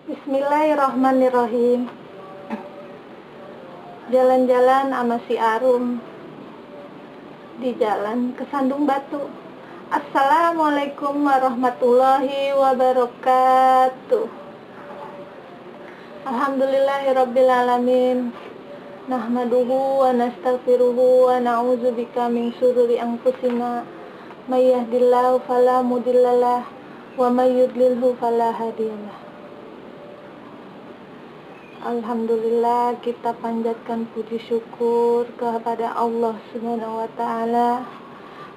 Bismillahirrahmanirrahim. Jalan-jalan sama si Arum di jalan ke Sandung Batu. Assalamualaikum warahmatullahi wabarakatuh. Alhamdulillahirrabbilalamin. Nahmaduhu wa nastaghfiruhu wa na'udzubika min syururi anfusina. May yahdihillahu fala mudhillalah wa may yudlilhu fala hadiyalah. Alhamdulillah, kita panjatkan puji syukur kepada Allah Subhanahu wa Ta'ala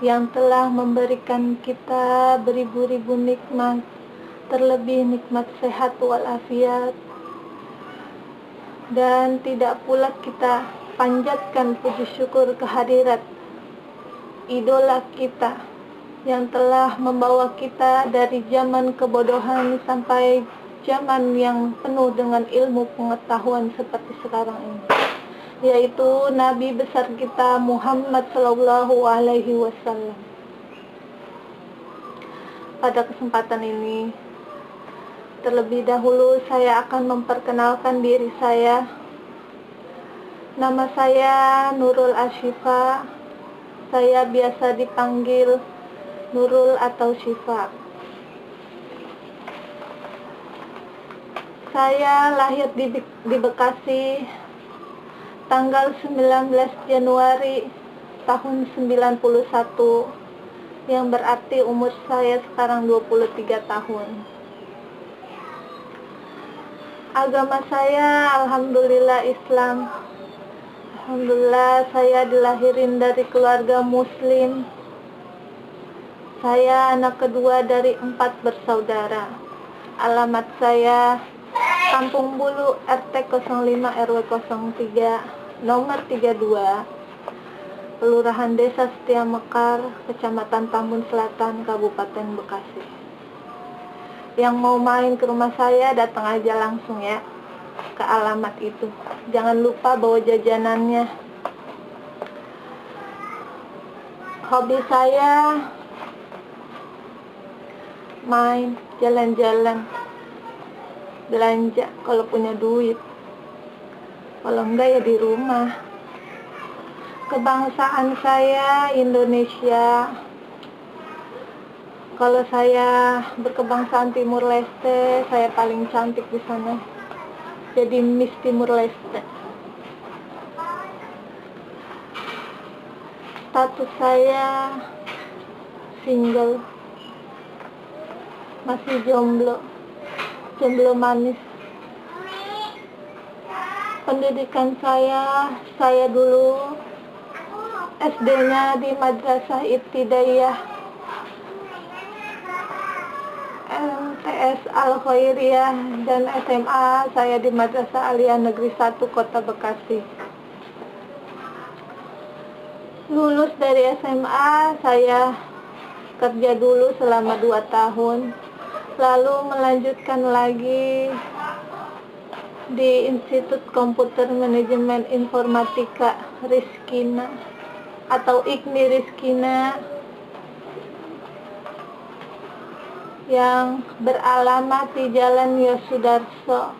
yang telah memberikan kita beribu-ribu nikmat, terlebih nikmat sehat walafiat. Dan tidak pula kita panjatkan puji syukur kehadirat idola kita yang telah membawa kita dari zaman kebodohan sampai zaman yang penuh dengan ilmu pengetahuan seperti sekarang ini, yaitu Nabi besar kita Muhammad Sallallahu Alaihi Wasallam. Pada kesempatan ini, terlebih dahulu saya akan memperkenalkan diri saya. Nama saya Nurul Ashifa. Saya biasa dipanggil Nurul atau Syifa. Saya lahir di Bekasi tanggal 19 Januari tahun 91, yang berarti umur saya sekarang 23 tahun. Agama saya alhamdulillah Islam. Alhamdulillah saya dilahirin dari keluarga muslim. Saya anak kedua dari 4 bersaudara. Alamat saya Kampung Bulu, RT 05 RW 03, nomor 32, Kelurahan Desa Setia Mekar, Kecamatan Tambun Selatan, Kabupaten Bekasi. Yang mau main ke rumah saya datang aja langsung ya ke alamat itu. Jangan lupa bawa jajanannya. Hobi saya main, jalan-jalan, belanja kalau punya duit, kalau enggak ya di rumah. Kebangsaan saya Indonesia. Kalau saya berkebangsaan Timur Leste, saya paling cantik di sana, jadi Miss Timur Leste. Status saya single, masih jomblo manis. Pendidikan saya dulu SD-nya di Madrasah Ibtidaiyah MTS Al Khairiyah, dan SMA saya di Madrasah Aliyah Negeri 1 Kota Bekasi. Lulus dari SMA, saya kerja dulu selama 2 tahun, lalu melanjutkan lagi di Institut Komputer Manajemen Informatika Rizkina atau IKMI Rizkina yang beralamat di Jalan Yosudarso,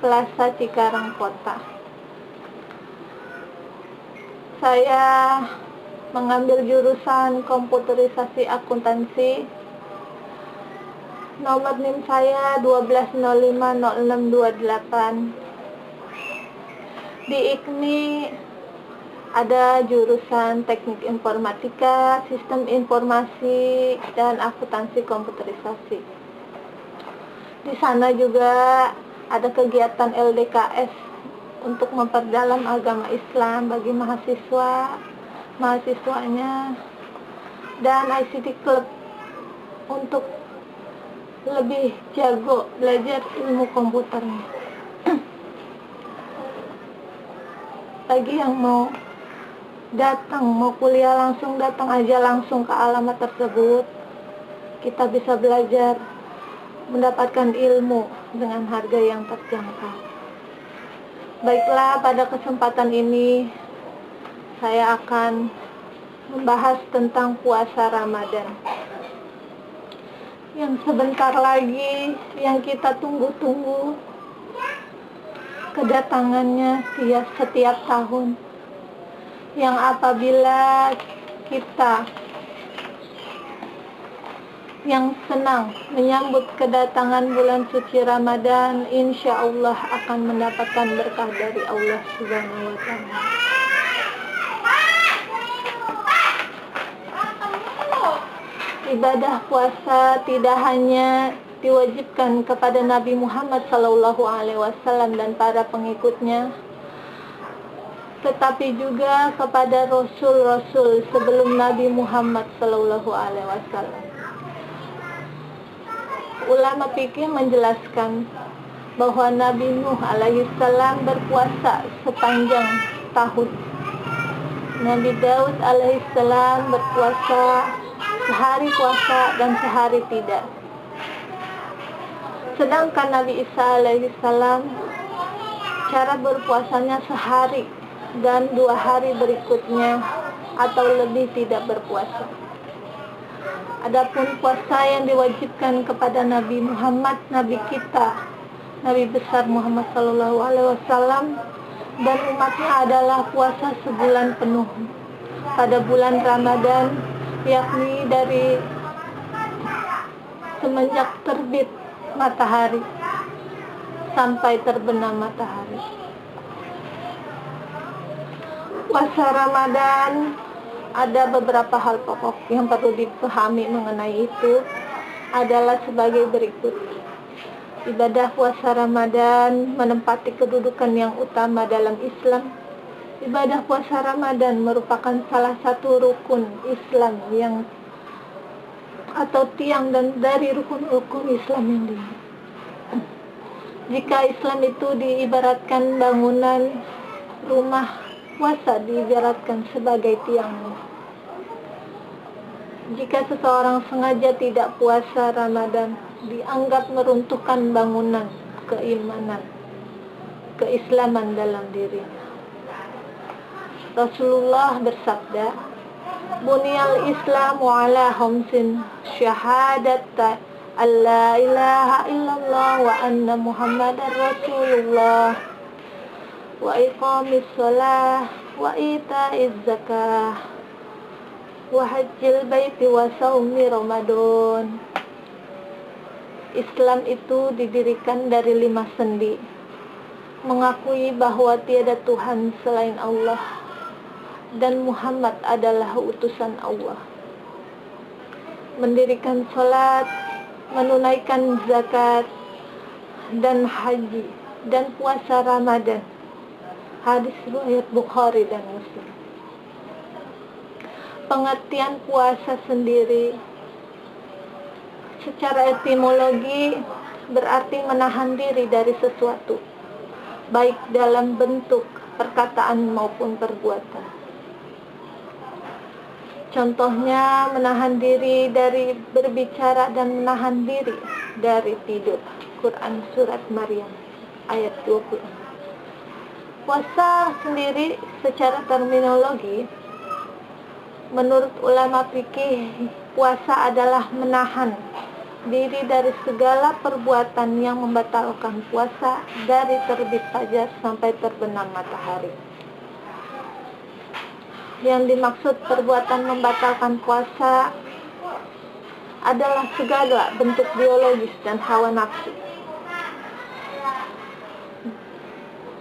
Plaza Cikarang Kota. Saya mengambil jurusan komputerisasi akuntansi. Nomor NIM saya 12050628. Di IKMI ada jurusan Teknik Informatika, Sistem Informasi, dan Akuntansi Komputerisasi. Di sana juga ada kegiatan LDKS untuk memperdalam agama Islam bagi mahasiswanya, dan ICT Club untuk lebih jago belajar ilmu komputernya. Bagi yang mau kuliah langsung, datang aja langsung ke alamat tersebut. Kita bisa belajar, mendapatkan ilmu dengan harga yang terjangkau. Baiklah, pada kesempatan ini saya akan membahas tentang puasa Ramadan. yang sebentar lagi, yang kita tunggu-tunggu kedatangannya setiap tahun, yang apabila kita yang senang menyambut kedatangan bulan suci Ramadan, insya Allah akan mendapatkan berkah dari Allah Subhanahu wa Ta'ala. Ibadah puasa tidak hanya diwajibkan kepada Nabi Muhammad SAW dan para pengikutnya, tetapi juga kepada Rasul-Rasul sebelum Nabi Muhammad SAW. Ulama fikih menjelaskan bahwa Nabi Nuh alaihissalam berpuasa sepanjang tahun. Nabi Daud alaihissalam berpuasa sehari puasa dan sehari tidak. Sedangkan Nabi Isa alaihissalam cara berpuasanya sehari dan 2 hari berikutnya atau lebih tidak berpuasa. Adapun puasa yang diwajibkan kepada Nabi Muhammad, Nabi kita, Nabi besar Muhammad SAW dan umatnya adalah puasa sebulan penuh pada bulan Ramadan, yakni dari semenjak terbit matahari sampai terbenam matahari. Puasa Ramadan ada beberapa hal pokok yang perlu dipahami mengenai itu adalah sebagai berikut. Ibadah puasa Ramadan menempati kedudukan yang utama dalam Islam. Ibadah puasa Ramadan merupakan salah satu rukun Islam yang atau tiang dan dari rukun-rukun Islam yang lain. Jika Islam itu diibaratkan bangunan rumah, puasa diibaratkan sebagai tiangnya. Jika seseorang sengaja tidak puasa Ramadan, dianggap meruntuhkan bangunan keimanan, keislaman dalam dirinya. Rasulullah bersabda, "Bunyal Islamu ala khamsin, syahadata alla ilaha illallah wa anna Muhammadar Rasulullah, wa iqamis shalah wa ita'iz zakah wa hajjil baiti wa shaumi Ramadan." Islam itu didirikan dari 5 sendi: mengakui bahwa tiada Tuhan selain Allah dan Muhammad adalah utusan Allah, mendirikan salat, menunaikan zakat dan haji, dan puasa Ramadan. Hadis riwayat Bukhari dan Muslim. Pengertian puasa sendiri secara etimologi berarti menahan diri dari sesuatu, baik dalam bentuk perkataan maupun perbuatan. Contohnya menahan diri dari berbicara dan menahan diri dari tidur. Quran surat Maryam ayat 20. Puasa sendiri secara terminologi, menurut ulama fikih, puasa adalah menahan diri dari segala perbuatan yang membatalkan puasa dari terbit fajar sampai terbenam matahari. Yang dimaksud perbuatan membatalkan puasa adalah segala bentuk biologis dan hawa nafsu.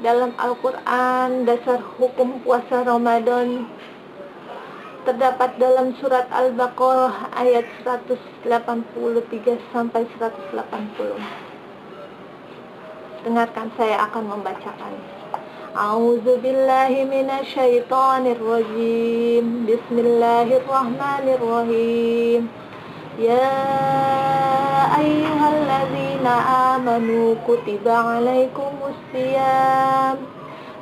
Dalam Al-Quran, dasar hukum puasa Ramadan terdapat dalam surat Al-Baqarah ayat 183 sampai 180. Dengarkan, saya akan membacakan. A'udzu billahi minasyaitonir rajim. Bismillahirrahmanirrahim. Ya ayyuhalladzina amanu kutiba alaikumus shiyam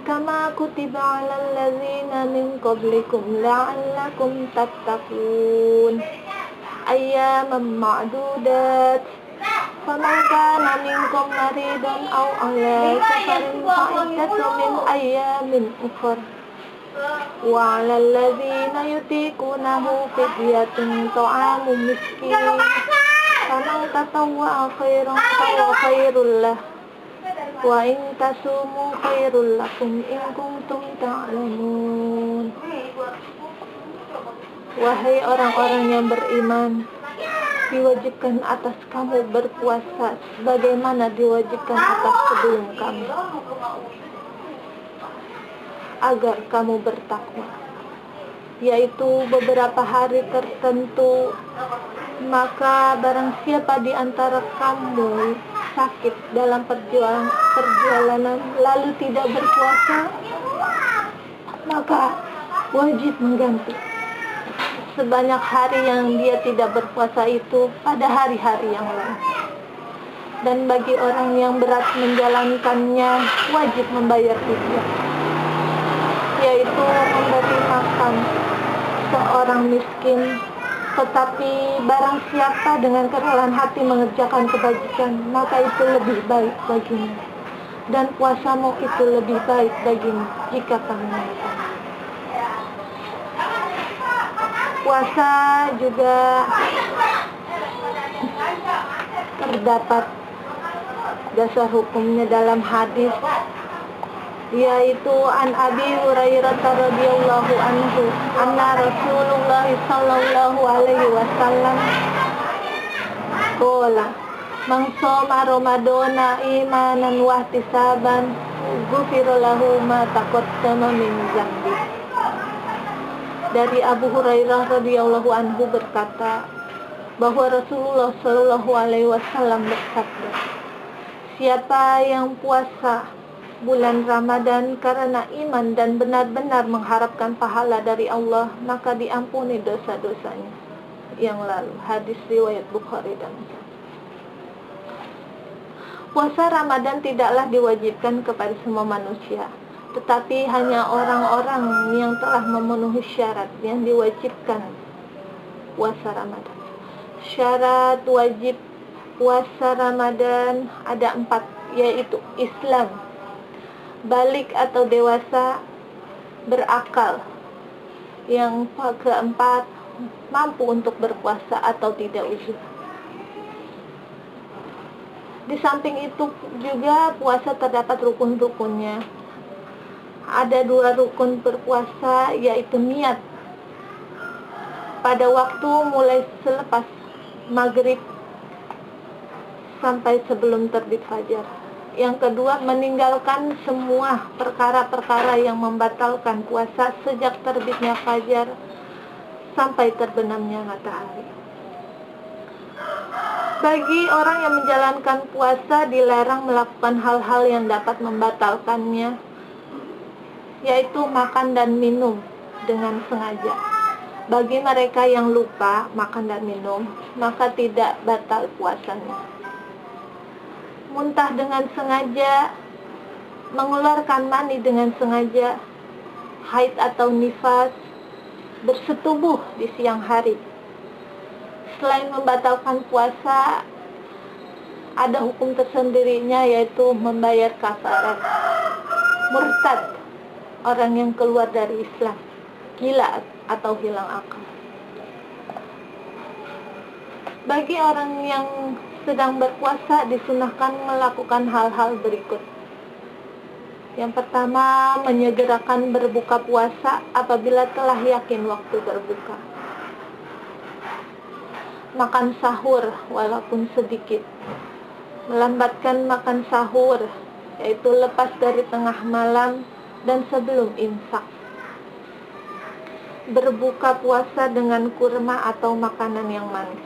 kama kutiba 'alal ladzina min qablikum la'allakum tattaqun. Ayyaman ma'dudat. Faman kana minkum maridan aw 'ala safarin fa'iddatun min ayyamin ukhra. Wa 'alal ladzina yutiqunahu fidyatun ta'amu miskin. faman tatawwa'a khairan fahuwa khairul lah, wa in tasumu khairul lakum in kuntum ta'lamun. Wahai orang-orang yang beriman, diwajibkan atas kamu berpuasa sebagaimana diwajibkan atas sebelum kamu, agar kamu bertakwa, yaitu beberapa hari tertentu. Maka barang siapa di antara kamu sakit dalam perjalanan lalu tidak berpuasa, maka wajib mengganti sebanyak hari yang dia tidak berpuasa itu pada hari-hari yang lain. Dan bagi orang yang berat menjalankannya, wajib membayar fidyah, yaitu memberi makan seorang miskin. Tetapi barang siapa dengan kerelaan hati mengerjakan kebajikan, maka itu lebih baik baginya, dan puasamu itu lebih baik bagimu jika kamu mengetahui. Puasa juga terdapat dasar hukumnya dalam hadis, yaitu an Abi Hurairah radhiyallahu anhu anna Rasulullah sallallahu alaihi wasallam qala man shoma ramadana imanan wa ihtisaban ghufira lahu ma taqaddama min dzambi. Dari Abu Hurairah radhiyallahu anhu berkata bahwa Rasulullah sallallahu alaihi wasallam bersabda, siapa yang puasa bulan Ramadan karena iman dan benar-benar mengharapkan pahala dari Allah, maka diampuni dosa-dosanya yang lalu. Hadis riwayat Bukhari dan Muslim. Puasa Ramadan tidaklah diwajibkan kepada semua manusia, tetapi hanya orang-orang yang telah memenuhi syarat yang diwajibkan puasa Ramadan. Syarat wajib puasa Ramadan ada 4, yaitu Islam, balik atau dewasa, berakal. Yang keempat, mampu untuk berpuasa atau tidak uzur. Di samping itu juga puasa terdapat rukun-rukunnya. Ada 2 rukun berpuasa, yaitu niat pada waktu mulai selepas maghrib sampai sebelum terbit fajar. Yang kedua, meninggalkan semua perkara-perkara yang membatalkan puasa sejak terbitnya fajar sampai terbenamnya matahari. Bagi orang yang menjalankan puasa dilarang melakukan hal-hal yang dapat membatalkannya, yaitu makan dan minum dengan sengaja. Bagi mereka yang lupa makan dan minum, maka tidak batal puasanya. Muntah dengan sengaja, mengeluarkan mani dengan sengaja, haid atau nifas, bersetubuh di siang hari. Selain membatalkan puasa, ada hukum tersendirinya, yaitu membayar kafarat. Murtad, orang yang keluar dari Islam, gila atau hilang akal. Bagi orang yang sedang berpuasa disunahkan melakukan hal-hal berikut. Yang pertama, menyegerakan berbuka puasa apabila telah yakin waktu berbuka. Makan sahur walaupun sedikit. Melambatkan makan sahur, yaitu lepas dari tengah malam dan sebelum imsak. Berbuka puasa dengan kurma atau makanan yang manis.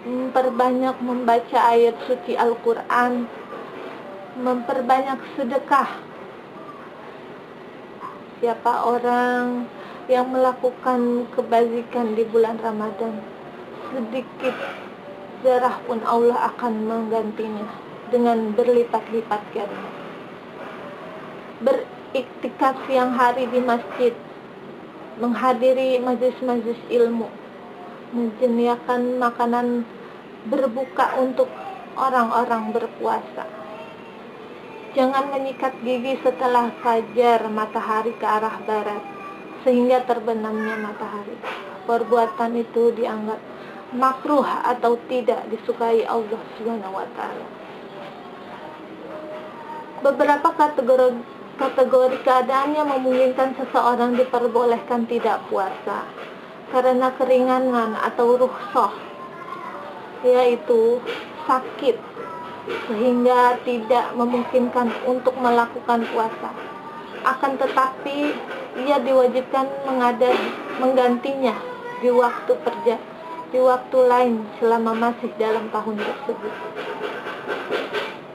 Memperbanyak membaca ayat suci Al-Quran, memperbanyak sedekah. Siapa orang yang melakukan kebajikan di bulan Ramadan, sedikit zarah pun Allah akan menggantinya dengan berlipat-lipat ganda. Beriktikaf siang hari di masjid, menghadiri majlis-majlis ilmu, menyediakan makanan berbuka untuk orang-orang berpuasa. Jangan menyikat gigi setelah fajar matahari ke arah barat sehingga terbenamnya matahari. Perbuatan itu dianggap makruh atau tidak disukai Allah Subhanahu wa taala. Beberapa kategori keadaannya memungkinkan seseorang diperbolehkan tidak puasa karena keringanan atau rukhsah, yaitu sakit sehingga tidak memungkinkan untuk melakukan puasa. Akan tetapi ia diwajibkan menggantinya di waktu lain selama masih dalam tahun tersebut.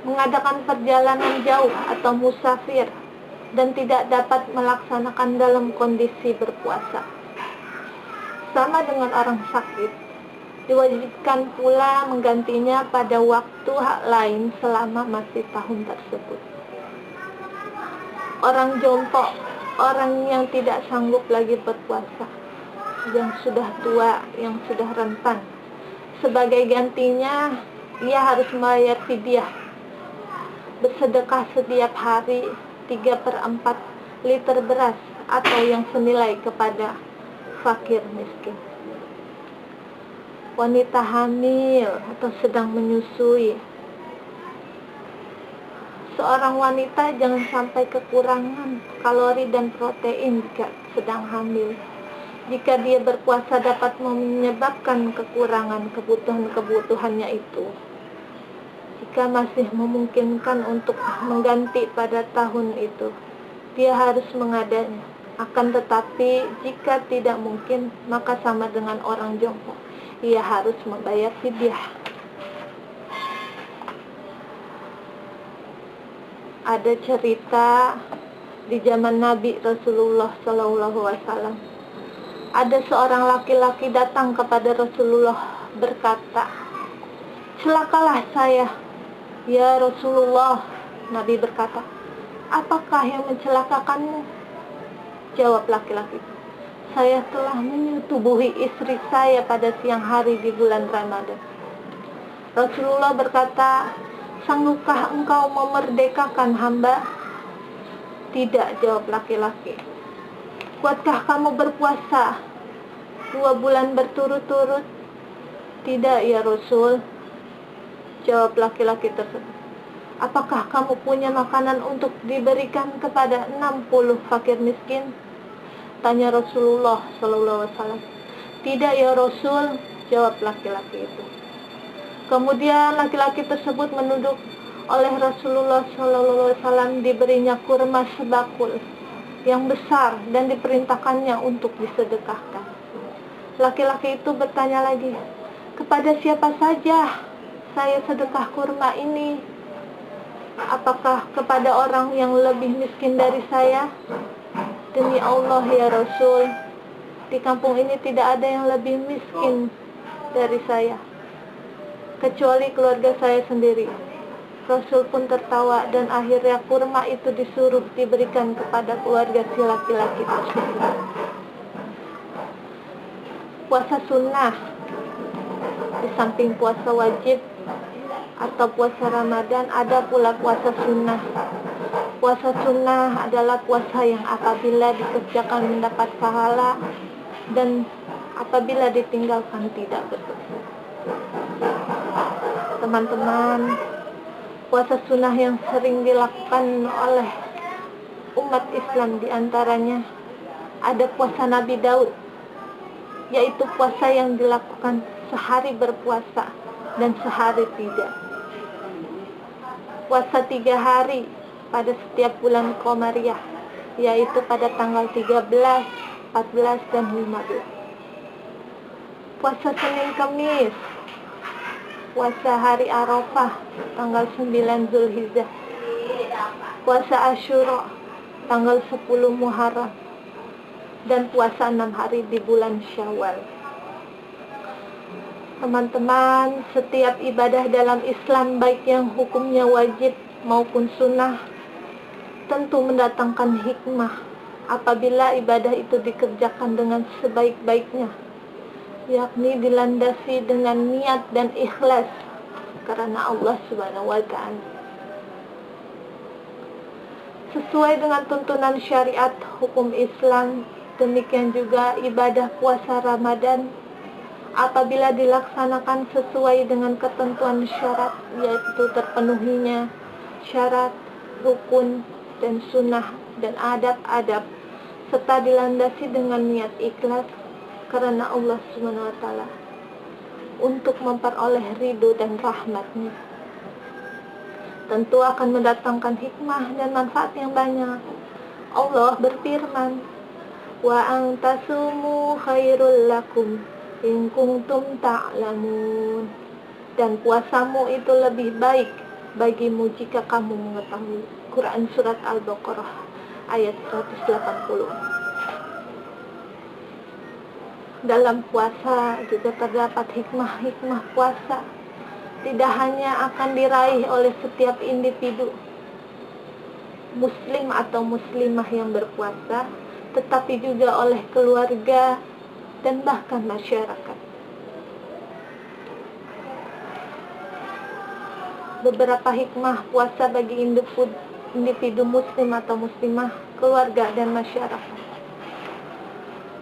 Mengadakan perjalanan jauh atau musafir dan tidak dapat melaksanakan dalam kondisi berpuasa. Sama dengan orang sakit, diwajibkan pula menggantinya pada waktu lain selama masih tahun tersebut. Orang jompo, orang yang tidak sanggup lagi berpuasa, yang sudah tua, yang sudah rentan, sebagai gantinya ia harus membayar fidyah, bersedekah setiap hari 3/4 liter beras atau yang senilai kepada fakir miskin. Wanita hamil atau sedang menyusui. Seorang wanita jangan sampai kekurangan kalori dan protein jika sedang hamil. Jika dia berpuasa dapat menyebabkan kekurangan kebutuhannya itu. Jika masih memungkinkan untuk mengganti pada tahun itu, dia harus mengadanya. Akan tetapi, jika tidak mungkin, maka sama dengan orang jompo, ia harus membayar fidyah. Ada cerita di zaman Nabi Rasulullah SAW. Ada seorang laki-laki datang kepada Rasulullah berkata, "Celakalah saya, ya Rasulullah." Nabi berkata, "Apakah yang mencelakakanmu?" Jawab laki-laki, "Saya telah menyetubuhi istri saya pada siang hari di bulan Ramadan." Rasulullah berkata, "Sanggupkah engkau memerdekakan hamba?" "Tidak," jawab laki-laki. "Kuatkah kamu berpuasa 2 bulan berturut-turut?" "Tidak, ya Rasul," jawab laki-laki tersebut. "Apakah kamu punya makanan untuk diberikan kepada 60 fakir miskin?" Tanya Rasulullah SAW. "Tidak, ya Rasul," jawab laki-laki itu. Kemudian laki-laki tersebut menunduk. Oleh Rasulullah SAW diberinya kurma sebakul yang besar dan diperintahkannya untuk disedekahkan. Laki-laki itu bertanya lagi, "Kepada siapa saja saya sedekah kurma ini? Apakah kepada orang yang lebih miskin dari saya?" "Demi Allah, ya Rasul, di kampung ini tidak ada yang lebih miskin dari saya, kecuali keluarga saya sendiri." Rasul pun tertawa dan akhirnya kurma itu disuruh diberikan kepada keluarga si laki-laki tersebut. Puasa sunnah. Di samping puasa wajib atau puasa Ramadan, ada pula puasa sunnah. Puasa sunnah adalah puasa yang apabila dikerjakan mendapat pahala dan apabila ditinggalkan tidak berdosa. Teman-teman, puasa sunnah yang sering dilakukan oleh umat Islam diantaranya ada puasa Nabi Daud, yaitu puasa yang dilakukan sehari berpuasa dan sehari tidak. Puasa 3 hari pada setiap bulan Qamariyah, yaitu pada tanggal 13, 14, dan 15. Puasa Senin Kamis, puasa hari Arafah tanggal 9 Zulhijjah, puasa Asyura tanggal 10 Muharram, dan puasa 6 hari di bulan Syawal. Teman-teman, setiap ibadah dalam Islam baik yang hukumnya wajib maupun sunnah tentu mendatangkan hikmah apabila ibadah itu dikerjakan dengan sebaik-baiknya, yakni dilandasi dengan niat dan ikhlas karena Allah Subhanahu wa ta'ala. Sesuai dengan tuntunan syariat hukum Islam, demikian juga ibadah puasa Ramadan apabila dilaksanakan sesuai dengan ketentuan syarat, yaitu terpenuhinya syarat, rukun, dan sunnah, dan adab-adab, serta dilandasi dengan niat ikhlas karena Allah SWT untuk memperoleh ridho dan rahmat-Nya, tentu akan mendatangkan hikmah dan manfaat yang banyak. Allah berfirman, wa antasumu khairul lakum in kuntum ta'lamun, dan puasamu itu lebih baik bagimu jika kamu mengetahui. Quran Surat Al-Baqarah ayat 180. Dalam puasa juga terdapat hikmah-hikmah puasa. Tidak hanya akan diraih oleh setiap individu muslim atau muslimah yang berpuasa, tetapi juga oleh keluarga dan bahkan masyarakat. Beberapa hikmah puasa bagi individu muslim atau muslimah, keluarga dan masyarakat,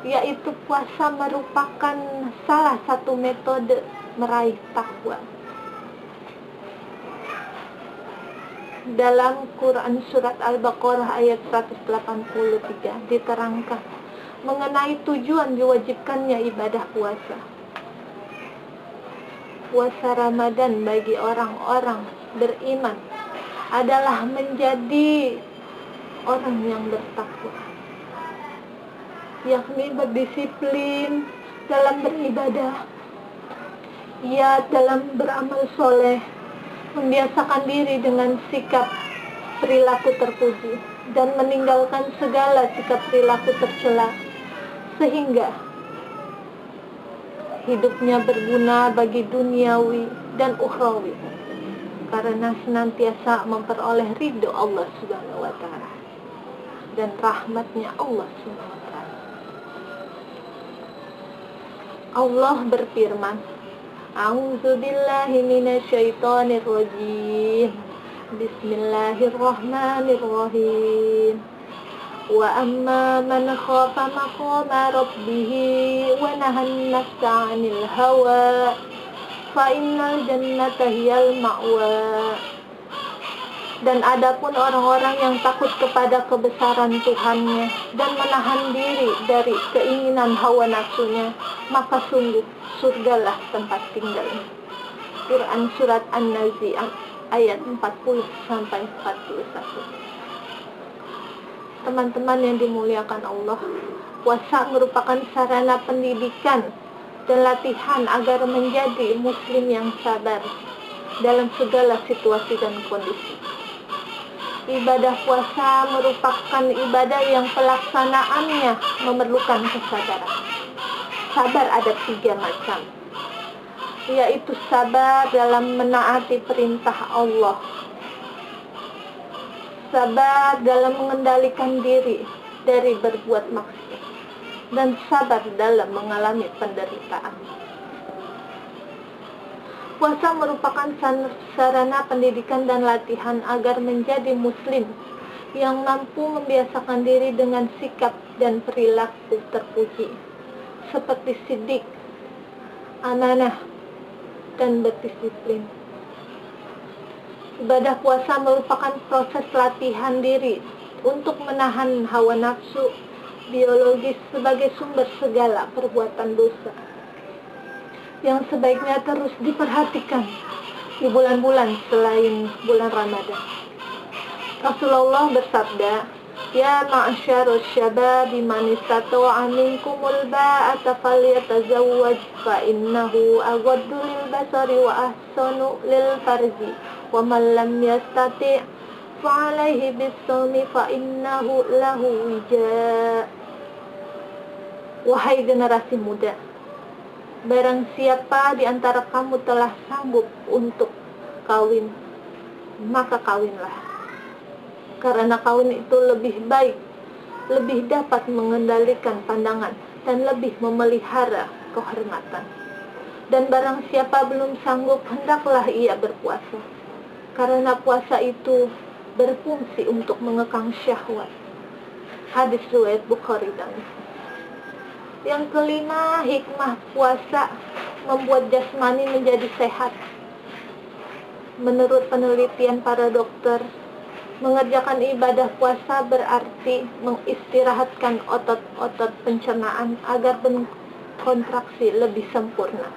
yaitu puasa merupakan salah satu metode meraih takwa. Dalam Quran Surat Al-Baqarah ayat 183 diterangkan mengenai tujuan diwajibkannya ibadah puasa. Puasa Ramadan bagi orang-orang beriman adalah menjadi orang yang bertakwa, yakni berdisiplin dalam beribadah, giat dalam beramal soleh, membiasakan diri dengan sikap perilaku terpuji, dan meninggalkan segala sikap perilaku tercela, sehingga hidupnya berguna bagi duniawi dan ukhrawi, karena senantiasa memperoleh ridho Allah Subhanahu wa Ta'ala dan rahmatnya Allah Subhanahu wa Ta'ala. Allah berfirman, A'udzu billahi minasyaitonir rajim. Bismillahirrahmanirrahim. Wa amma man khafa maqama rabbih wa nahan nafsa 'anil hawa fa innal jannata hiyal ma'wa. Dan adapun orang-orang yang takut kepada kebesaran Tuhannya dan menahan diri dari keinginan hawa nafsunya, maka sungguh surgalah tempat tinggalnya. Quran Surat An-Nazi'at ayat 40-41. Teman-teman yang dimuliakan Allah, puasa merupakan sarana pendidikan dan latihan agar menjadi muslim yang sabar dalam segala situasi dan kondisi. Ibadah puasa merupakan ibadah yang pelaksanaannya memerlukan kesabaran. Sabar ada 3 macam, yaitu sabar dalam menaati perintah Allah, sabar dalam mengendalikan diri dari berbuat maksiat, dan sabar dalam mengalami penderitaan. Puasa merupakan sarana pendidikan dan latihan agar menjadi muslim yang mampu membiasakan diri dengan sikap dan perilaku terpuji, seperti sidik, amanah, dan berdisiplin. Ibadah puasa merupakan proses latihan diri untuk menahan hawa nafsu biologis sebagai sumber segala perbuatan dosa, yang sebaiknya terus diperhatikan di bulan-bulan selain bulan Ramadan. Rasulullah bersabda, Ya ma'asyarus syababi man istata'a minkumul ba'ata falyatazawwaj fa innahu aghaddu lil basari wa ahsanu lil farji wa man lam yastati' fa alaihi bis-sawmi fa innahu lahu wija. Wahai generasi muda, barang siapa di antara kamu telah sanggup untuk kawin, maka kawinlah. Karena kawin itu lebih baik, lebih dapat mengendalikan pandangan, dan lebih memelihara kehormatan. Dan barang siapa belum sanggup, hendaklah ia berpuasa. Karena puasa itu berfungsi untuk mengekang syahwat. Hadis riwayat Bukhari dan Muslim. Yang kelima, hikmah puasa membuat jasmani menjadi sehat. Menurut penelitian para dokter, mengerjakan ibadah puasa berarti mengistirahatkan otot-otot pencernaan agar berkontraksi lebih sempurna,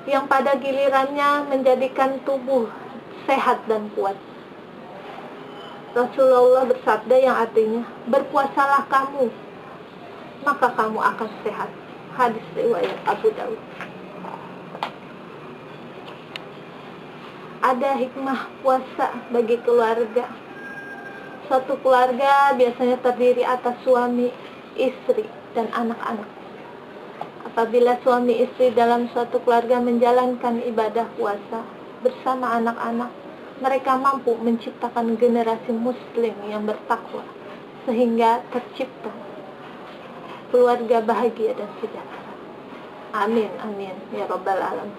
yang pada gilirannya menjadikan tubuh sehat dan kuat. Rasulullah bersabda yang artinya, berpuasalah kamu, maka kamu akan sehat. Hadis riwayat Abu Daud. Ada hikmah puasa bagi keluarga. Suatu keluarga biasanya terdiri atas suami, istri, dan anak-anak. Apabila suami istri dalam suatu keluarga menjalankan ibadah puasa bersama anak-anak, mereka mampu menciptakan generasi muslim yang bertakwa, sehingga tercipta keluarga bahagia dan sejahtera. Amin, amin, ya rabbal alamin.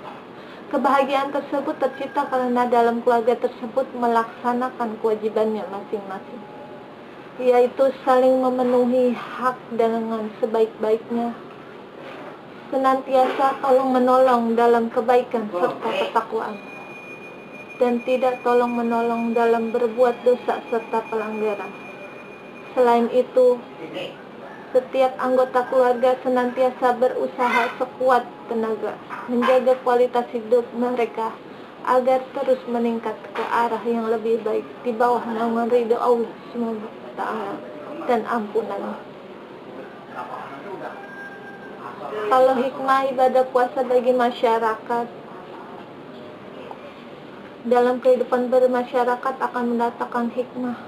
Kebahagiaan tersebut tercipta karena dalam keluarga tersebut melaksanakan kewajibannya masing-masing, yaitu saling memenuhi hak dengan sebaik-baiknya, senantiasa tolong-menolong dalam kebaikan serta ketakwaan, dan tidak tolong-menolong dalam berbuat dosa serta pelanggaran. Selain itu, setiap anggota keluarga senantiasa berusaha sekuat tenaga menjaga kualitas hidup mereka agar terus meningkat ke arah yang lebih baik di bawah naungan ridho Allah SWT dan ampunannya. Kalau hikmah ibadah puasa bagi masyarakat, dalam kehidupan bermasyarakat akan mendatangkan hikmah,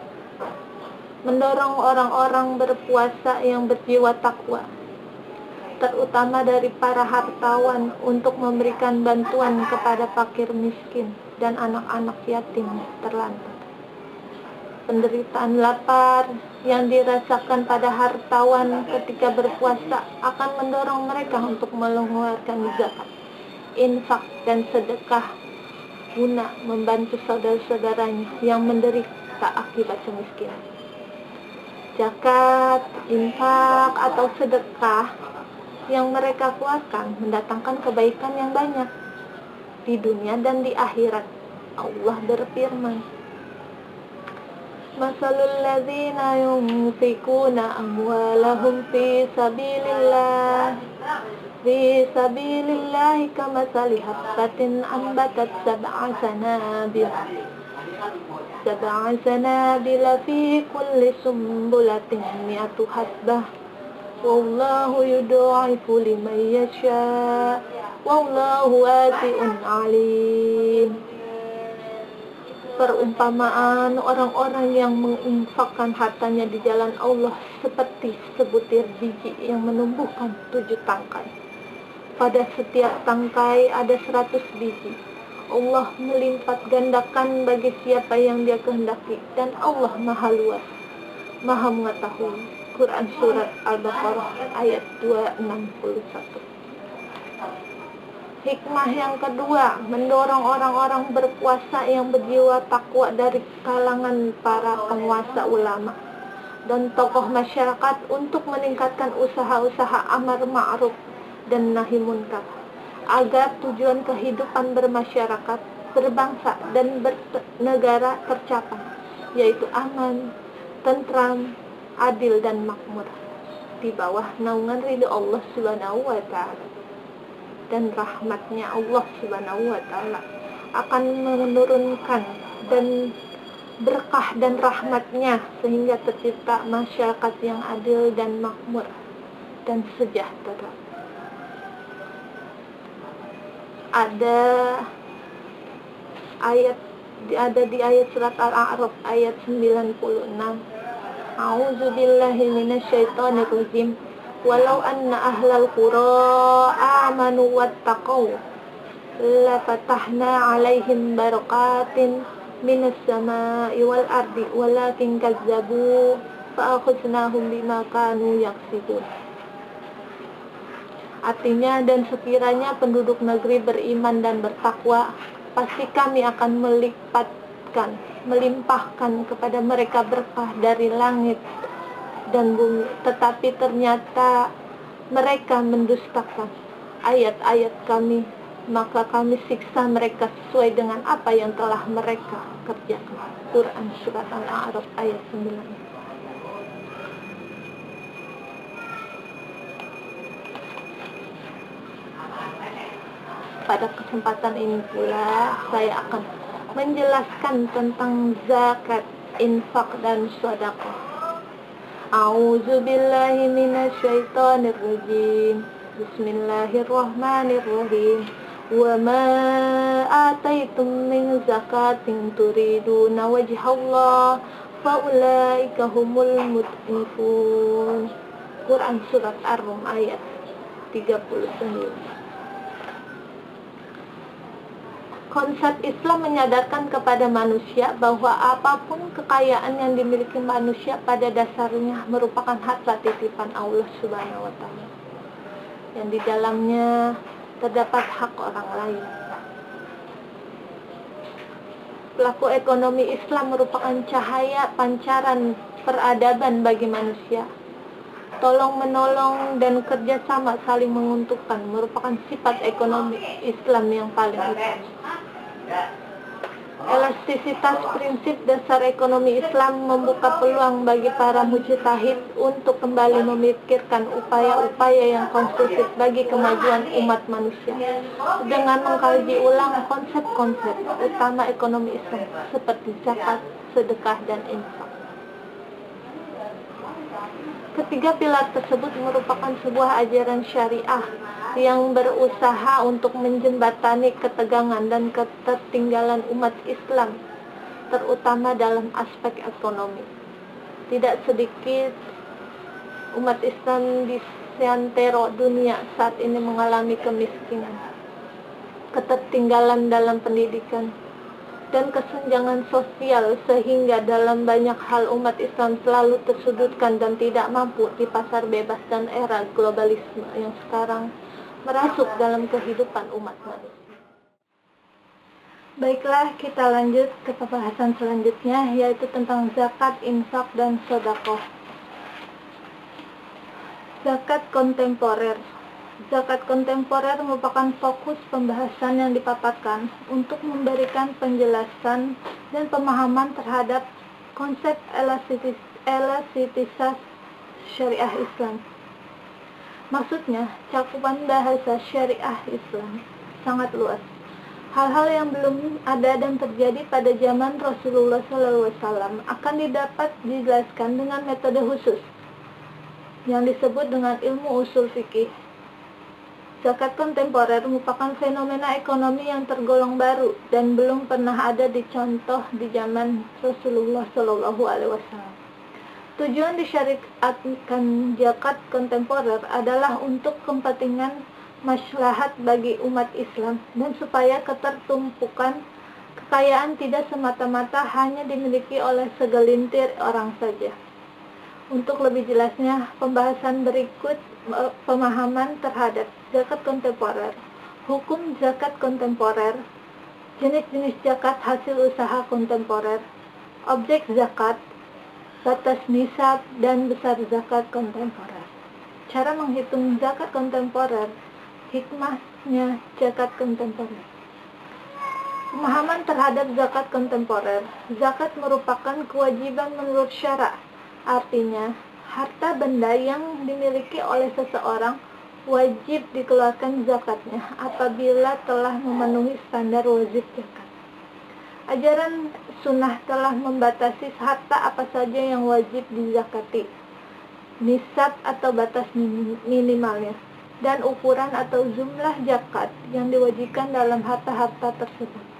mendorong orang-orang berpuasa yang berjiwa takwa, terutama dari para hartawan, untuk memberikan bantuan kepada fakir miskin dan anak-anak yatim terlantar. Penderitaan lapar yang dirasakan pada hartawan ketika berpuasa akan mendorong mereka untuk mengeluarkan zakat, infak, dan sedekah guna membantu saudara-saudaranya yang menderita akibat kemiskinan. Zakat, infak, atau sedekah yang mereka keluarkan mendatangkan kebaikan yang banyak di dunia dan di akhirat. Allah berfirman, Masalul ladzina yunfikuna amwalahum fi sabilillahi kamathali habbatin ambatat sab'a sanabila fi kulli sumbulatin mi'atu habbah wallahu yudha'ifu liman yasha wallahu wasi'un alim. Perumpamaan orang-orang yang menginfakkan hartanya di jalan Allah seperti sebutir biji yang menumbuhkan 7 tangkai. Pada setiap tangkai ada 100 biji. Allah melipat gandakan bagi siapa yang Dia kehendaki, dan Allah Maha Luas, Maha Mengetahui. Quran Surat Al-Baqarah ayat 261. Hikmah yang kedua, mendorong orang-orang berpuasa yang berjiwa takwa dari kalangan para penguasa, ulama, dan tokoh masyarakat untuk meningkatkan usaha-usaha amar ma'ruf dan nahi munkar, agar tujuan kehidupan bermasyarakat, berbangsa, dan bernegara tercapai, yaitu aman, tentram, adil, dan makmur di bawah naungan ridho Allah Subhanahu wa Ta'ala. Dan rahmatnya Allah Subhanahu wa Ta'ala akan menurunkan dan berkah dan rahmatnya sehingga tercipta masyarakat yang adil dan makmur dan sejahtera. Ada di ayat surat Al-A'raf ayat 96. A'udzubillahi minasyaitonir rajim. Walau anna ahlal qura amanu wattaqau la fatahna 'alaihim barakatin minas samaa'i wal ardi walakin kazzabu fa akhadnahum bima kanu yaksibun. Artinya, dan sekiranya penduduk negeri beriman dan bertakwa, pasti kami akan melimpahkan kepada mereka berkah dari langit dan bumi. Tetapi ternyata mereka mendustakan ayat-ayat kami, maka kami siksa mereka sesuai dengan apa yang telah mereka kerjakan. Quran Surat Al-A'raf ayat 9. Pada kesempatan ini pula saya akan menjelaskan tentang zakat, infak, dan sedekah. A'udzu billahi minasyaitonir rajim. Bismillahirrahmanirrahim. Wa ma ataitum min zakatin turiduna wajhallah fa ulaika humul mudhifun. Quran Surat Ar-Rum ayat 39. Konsep Islam menyadarkan kepada manusia bahwa apapun kekayaan yang dimiliki manusia pada dasarnya merupakan harta titipan Allah Subhanahu wa Ta'ala, yang di dalamnya terdapat hak orang lain. Pelaku ekonomi Islam merupakan cahaya pancaran peradaban bagi manusia. Tolong-menolong dan kerjasama saling menguntungkan merupakan sifat ekonomi Islam yang paling utama. Elastisitas prinsip dasar ekonomi Islam membuka peluang bagi para mujtahid untuk kembali memikirkan upaya-upaya yang konstruktif bagi kemajuan umat manusia dengan mengkaji ulang konsep-konsep utama ekonomi Islam seperti zakat, sedekah, dan infak. Ketiga pilar tersebut merupakan sebuah ajaran syariah yang berusaha untuk menjembatani ketegangan dan ketertinggalan umat Islam, terutama dalam aspek ekonomi. Tidak sedikit umat Islam di seantero dunia saat ini mengalami kemiskinan, ketertinggalan dalam pendidikan, dan kesenjangan sosial, sehingga dalam banyak hal umat Islam selalu tersudutkan dan tidak mampu di pasar bebas dan era globalisme yang sekarang merasuk dalam kehidupan umat manusia. Baiklah, kita lanjut ke pembahasan selanjutnya, yaitu tentang zakat, infak, dan sedekah. Zakat kontemporer. Zakat kontemporer merupakan fokus pembahasan yang dipaparkan untuk memberikan penjelasan dan pemahaman terhadap konsep elastisitas syariah Islam. Maksudnya, cakupan bahasa syariah Islam sangat luas. Hal-hal yang belum ada dan terjadi pada zaman Rasulullah SAW akan dapat dijelaskan dengan metode khusus yang disebut dengan ilmu usul fikih. Zakat kontemporer merupakan fenomena ekonomi yang tergolong baru dan belum pernah ada dicontoh di zaman Rasulullah SAW. Tujuan disyariatkan zakat kontemporer adalah untuk kepentingan maslahat bagi umat Islam dan supaya ketertumpukan kekayaan tidak semata-mata hanya dimiliki oleh segelintir orang saja. Untuk lebih jelasnya, pembahasan berikut pemahaman terhadap zakat kontemporer, hukum zakat kontemporer, jenis-jenis zakat hasil usaha kontemporer, objek zakat, batas nisab, dan besar zakat kontemporer. Cara menghitung zakat kontemporer, hikmahnya zakat kontemporer. Pemahaman terhadap zakat kontemporer. Zakat merupakan kewajiban menurut syara. Artinya, harta benda yang dimiliki oleh seseorang wajib dikeluarkan zakatnya apabila telah memenuhi standar wajib zakat. Ajaran sunnah telah membatasi harta apa saja yang wajib dizakati, nisab atau batas minimalnya, dan ukuran atau jumlah zakat yang diwajibkan dalam harta-harta tersebut.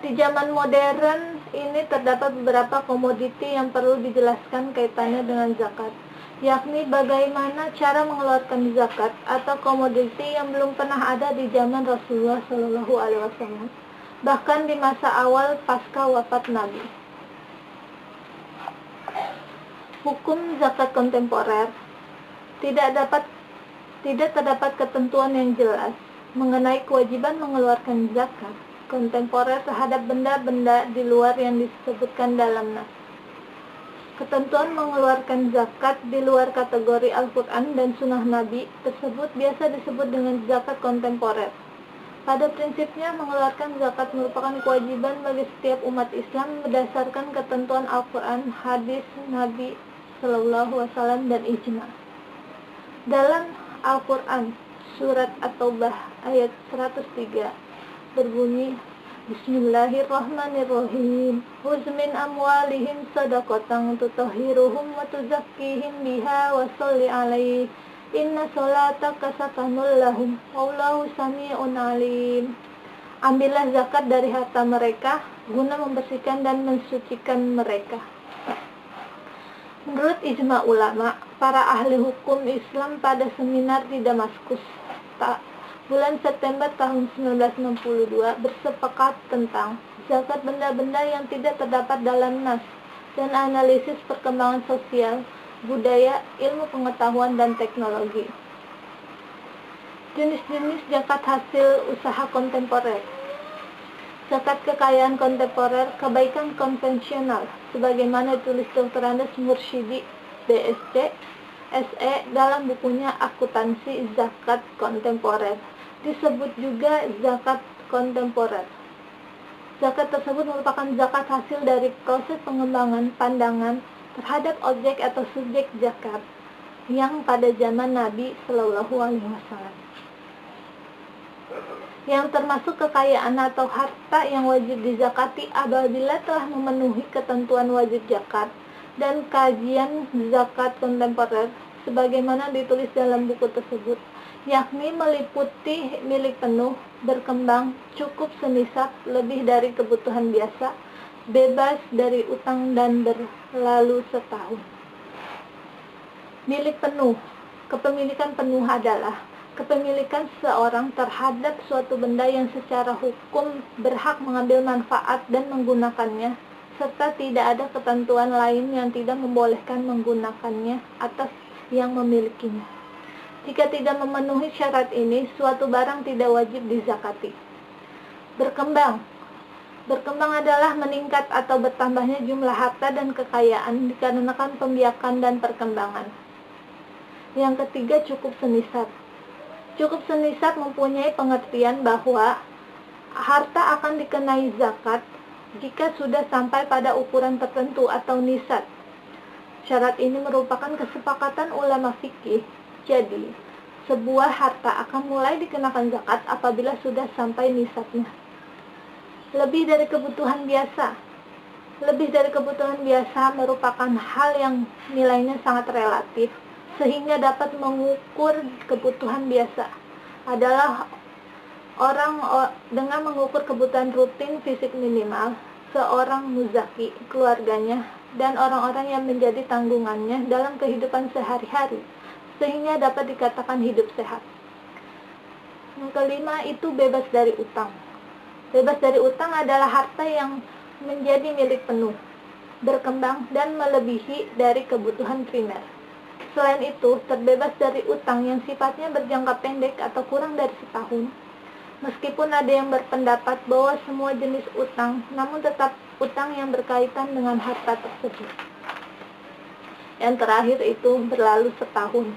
Di zaman modern ini terdapat beberapa komoditi yang perlu dijelaskan kaitannya dengan zakat, yakni bagaimana cara mengeluarkan zakat atau komoditi yang belum pernah ada di zaman Rasulullah SAW, bahkan di masa awal pasca wafat Nabi. Hukum zakat kontemporer. Tidak terdapat ketentuan yang jelas mengenai kewajiban mengeluarkan zakat kontemporer terhadap benda-benda di luar yang disebutkan dalam nas. Ketentuan mengeluarkan zakat di luar kategori Al-Quran dan Sunnah Nabi tersebut biasa disebut dengan zakat kontemporer. Pada prinsipnya, mengeluarkan zakat merupakan kewajiban bagi setiap umat Islam berdasarkan ketentuan Al-Quran, hadis Nabi Shallallahu Alaihi Wasallam dan ijma. Dalam Al-Quran, surat At-Taubah ayat 103 berbunyi, Bismillahirrahmanirrahim. Khudz min amwalihim shadaqatan tutahhiruhum wa tuzakkihim biha wa sholli 'alaihim. Inna sholataka sakanul lahum. Wallahu sami'un 'alim. Ambillah zakat dari harta mereka guna membersihkan dan mensucikan mereka. Menurut ijma ulama, para ahli hukum Islam pada seminar di Damaskus bulan September tahun 1962 bersepakat tentang zakat benda-benda yang tidak terdapat dalam nas dan analisis perkembangan sosial, budaya, ilmu pengetahuan, dan teknologi. Jenis-jenis zakat hasil usaha kontemporer. Zakat kekayaan kontemporer, kebaikan konvensional, sebagaimana ditulis Dr. Andes Mursyidi, BSc, SE dalam bukunya Akuntansi Zakat Kontemporer. Disebut juga zakat kontemporer. Zakat tersebut merupakan zakat hasil dari proses pengembangan pandangan terhadap objek atau subjek zakat yang pada zaman Nabi Shallallahu Alaihi Wasallam, yang termasuk kekayaan atau harta yang wajib dizakati apabila telah memenuhi ketentuan wajib zakat dan kajian zakat kontemporer sebagaimana ditulis dalam buku tersebut, yakni meliputi milik penuh, berkembang, cukup senisab, lebih dari kebutuhan biasa, bebas dari utang, dan berlalu setahun. Milik penuh. Kepemilikan penuh adalah kepemilikan seseorang terhadap suatu benda yang secara hukum berhak mengambil manfaat dan menggunakannya, serta tidak ada ketentuan lain yang tidak membolehkan menggunakannya atas yang memilikinya. Jika tidak memenuhi syarat ini, suatu barang tidak wajib dizakati. Berkembang. Berkembang adalah meningkat atau bertambahnya jumlah harta dan kekayaan dikarenakan pembiakan dan perkembangan. Yang ketiga, cukup senisab. Cukup senisab mempunyai pengertian bahwa harta akan dikenai zakat jika sudah sampai pada ukuran tertentu atau nisab. Syarat ini merupakan kesepakatan ulama fikih. Jadi, sebuah harta akan mulai dikenakan zakat apabila sudah sampai nisabnya. Lebih dari kebutuhan biasa. Lebih dari kebutuhan biasa merupakan hal yang nilainya sangat relatif, sehingga dapat mengukur kebutuhan biasa. Adalah orang dengan mengukur kebutuhan rutin fisik minimal, seorang muzaki, keluarganya, dan orang-orang yang menjadi tanggungannya dalam kehidupan sehari-hari, sehingga dapat dikatakan hidup sehat. Yang kelima itu bebas dari utang. Bebas dari utang adalah harta yang menjadi milik penuh, berkembang, dan melebihi dari kebutuhan primer. Selain itu, terbebas dari utang yang sifatnya berjangka pendek atau kurang dari setahun. Meskipun ada yang berpendapat bahwa semua jenis utang, namun tetap utang yang berkaitan dengan harta tersebut. Yang terakhir itu berlalu setahun.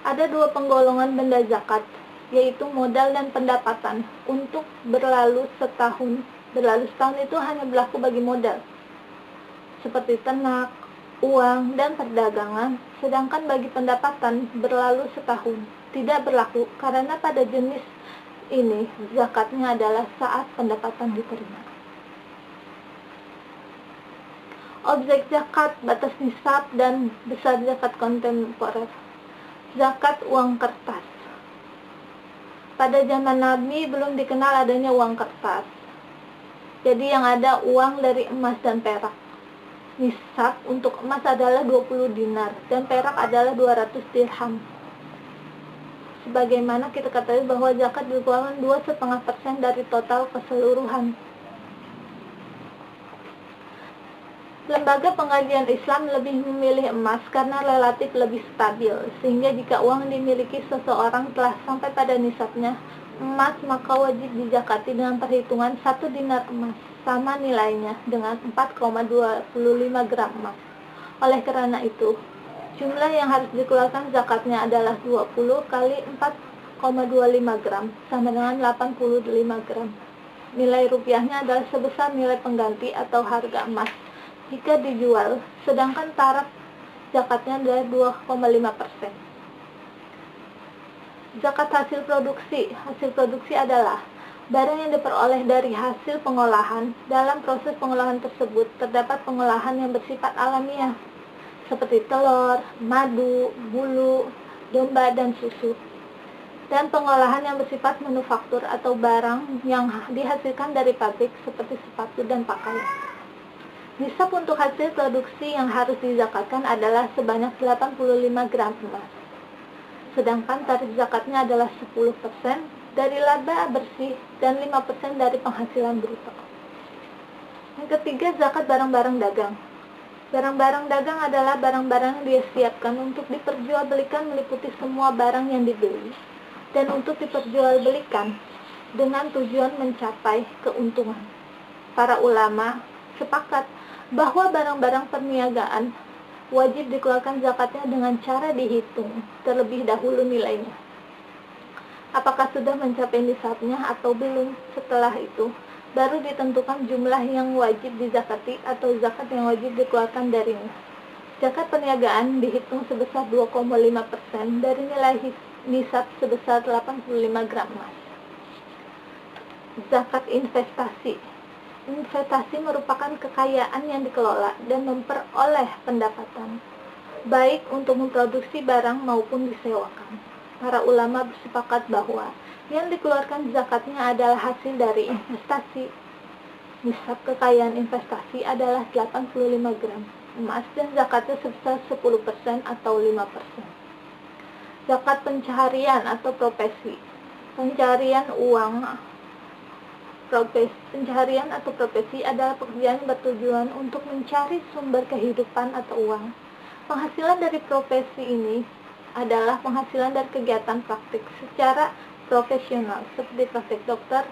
Ada dua penggolongan benda zakat, yaitu modal dan pendapatan. Untuk berlalu setahun itu hanya berlaku bagi modal, seperti ternak, uang, dan perdagangan. Sedangkan bagi pendapatan berlalu setahun tidak berlaku, karena pada jenis ini zakatnya adalah saat pendapatan diterima. Objek zakat, batas nisab, dan besar zakat kontemporer. Zakat uang kertas. Pada zaman Nabi belum dikenal adanya uang kertas. Jadi yang ada uang dari emas dan perak. Nisab untuk emas adalah 20 dinar dan perak adalah 200 dirham. Sebagaimana kita ketahui bahwa zakat merupakan 2,5% dari total keseluruhan. Lembaga pengajian Islam lebih memilih emas karena relatif lebih stabil, sehingga jika uang dimiliki seseorang telah sampai pada nisabnya emas, maka wajib dizakati dengan perhitungan 1 dinar emas, sama nilainya dengan 4,25 gram emas. Oleh karena itu, jumlah yang harus dikeluarkan zakatnya adalah 20 kali 4,25 gram sama dengan 85 gram. Nilai rupiahnya adalah sebesar nilai pengganti atau harga emas jika dijual, sedangkan taraf zakatnya adalah 2,5%. Zakat hasil produksi. Hasil produksi adalah barang yang diperoleh dari hasil pengolahan. Dalam proses pengolahan tersebut terdapat pengolahan yang bersifat alamiah seperti telur, madu, bulu, domba, dan susu, dan pengolahan yang bersifat manufaktur atau barang yang dihasilkan dari pabrik seperti sepatu dan pakaian. Nisab untuk hasil produksi yang harus dizakatkan adalah sebanyak 85 gram emas. Sedangkan tarif zakatnya adalah 10% dari laba bersih dan 5% dari penghasilan bruto. Yang ketiga, zakat barang-barang dagang. Barang-barang dagang adalah barang-barang yang disiapkan untuk diperjualbelikan meliputi semua barang yang dibeli dan untuk diperjualbelikan dengan tujuan mencapai keuntungan. Para ulama sepakat bahwa barang-barang perniagaan wajib dikeluarkan zakatnya dengan cara dihitung terlebih dahulu nilainya. Apakah sudah mencapai nisabnya atau belum? Setelah itu, baru ditentukan jumlah yang wajib dizakati atau zakat yang wajib dikeluarkan darinya. Zakat perniagaan dihitung sebesar 2,5% dari nilai nisab sebesar 85 gram emas. Zakat investasi. Investasi merupakan kekayaan yang dikelola dan memperoleh pendapatan, baik untuk memproduksi barang maupun disewakan. Para ulama bersepakat bahwa yang dikeluarkan zakatnya adalah hasil dari investasi. Nisab kekayaan investasi adalah 85 gram emas dan zakatnya sebesar 10% atau 5%. Zakat pencaharian atau profesi. Pencaharian atau profesi adalah pekerjaan yang bertujuan untuk mencari sumber kehidupan atau uang. Penghasilan dari profesi ini adalah penghasilan dari kegiatan praktik secara profesional seperti praktik dokter,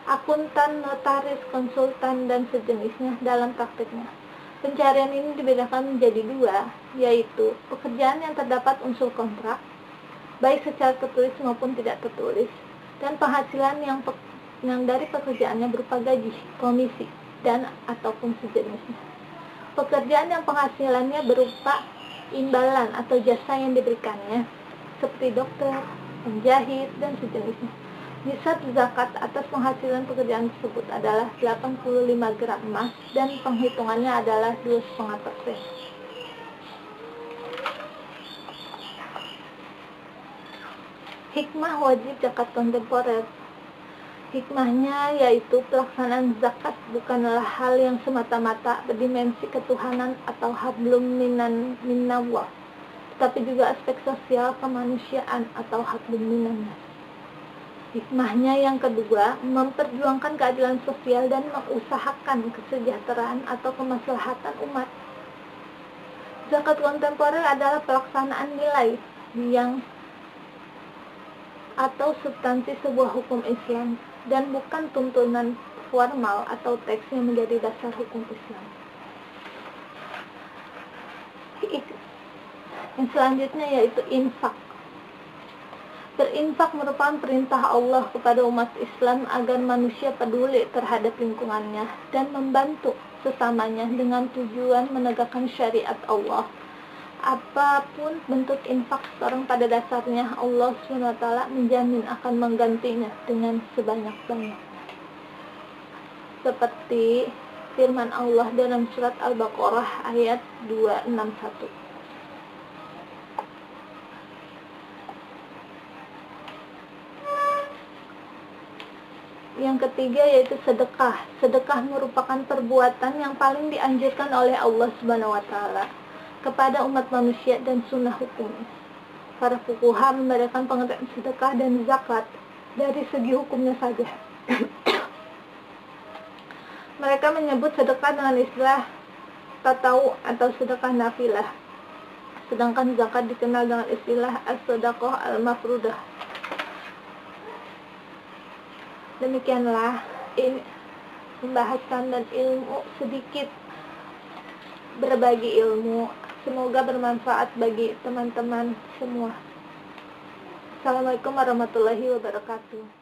akuntan, notaris, konsultan, dan sejenisnya dalam praktiknya. Pencaharian ini dibedakan menjadi dua, yaitu pekerjaan yang terdapat unsur kontrak, baik secara tertulis maupun tidak tertulis, dan penghasilan yang dari pekerjaannya berupa gaji, komisi, dan ataupun sejenisnya. Pekerjaan yang penghasilannya berupa imbalan atau jasa yang diberikannya, seperti dokter, penjahit, dan sejenisnya. Nisab zakat atas penghasilan pekerjaan tersebut adalah 85 gram emas dan penghitungannya adalah 2,5%. Hikmah wajib zakat kontemporer. Hikmahnya yaitu pelaksanaan zakat bukanlah hal yang semata-mata berdimensi ketuhanan atau hablum minallah, tetapi juga aspek sosial kemanusiaan atau hablum minannas. Hikmahnya yang kedua, memperjuangkan keadilan sosial dan mengusahakan kesejahteraan atau kemaslahatan umat. Zakat kontemporer adalah pelaksanaan nilai yang atau substansi sebuah hukum Islam dan bukan tuntunan formal atau teks yang menjadi dasar hukum Islam. Yang selanjutnya yaitu infak. Berinfak merupakan perintah Allah kepada umat Islam agar manusia peduli terhadap lingkungannya dan membantu sesamanya dengan tujuan menegakkan syariat Allah. Apapun bentuk infak seorang, pada dasarnya Allah SWT menjamin akan menggantinya dengan sebanyak-banyaknya. Seperti firman Allah dalam surat Al-Baqarah ayat 261. Yang ketiga yaitu sedekah. Sedekah merupakan perbuatan yang paling dianjurkan oleh Allah SWT kepada umat manusia dan sunnah hukum. Para fuqaha membedakan pengertian sedekah dan zakat dari segi hukumnya saja. Mereka menyebut sedekah dengan istilah tatawu atau sedekah nafilah, sedangkan zakat dikenal dengan istilah as-shadaqah al-mafrudah. Demikianlah pembahasan dan ilmu sedikit berbagi ilmu Semoga bermanfaat bagi teman-teman semua. Assalamualaikum warahmatullahi wabarakatuh.